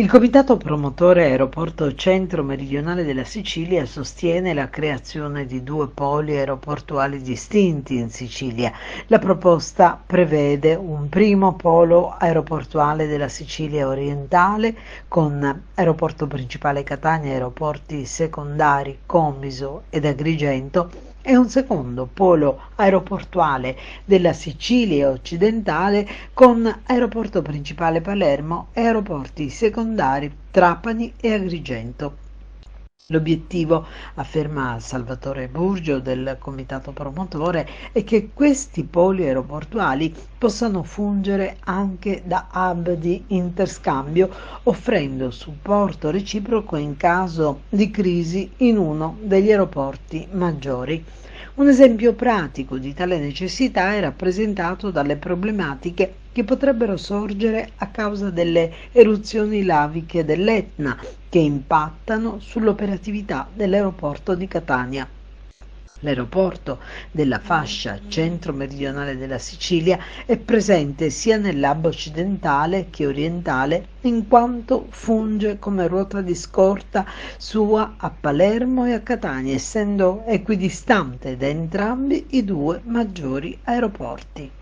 Il comitato promotore Aeroporto Centro-Meridionale della Sicilia sostiene la creazione di due poli aeroportuali distinti in Sicilia. La proposta prevede un primo polo aeroportuale della Sicilia orientale con aeroporto principale Catania e aeroporti secondari Comiso ed Agrigento e un secondo polo aeroportuale della Sicilia occidentale con aeroporto principale Palermo e aeroporti secondari Trapani e Agrigento. L'obiettivo, afferma Salvatore Burgio del comitato promotore, è che questi poli aeroportuali possano fungere anche da hub di interscambio, offrendo supporto reciproco in caso di crisi in uno degli aeroporti maggiori. Un esempio pratico di tale necessità è rappresentato dalle problematiche che potrebbero sorgere a causa delle eruzioni laviche dell'Etna, che impattano sull'operatività dell'aeroporto di Catania. L'aeroporto della fascia centro-meridionale della Sicilia è presente sia nell'hub occidentale che orientale, in quanto funge come ruota di scorta sua a Palermo e a Catania, essendo equidistante da entrambi i due maggiori aeroporti.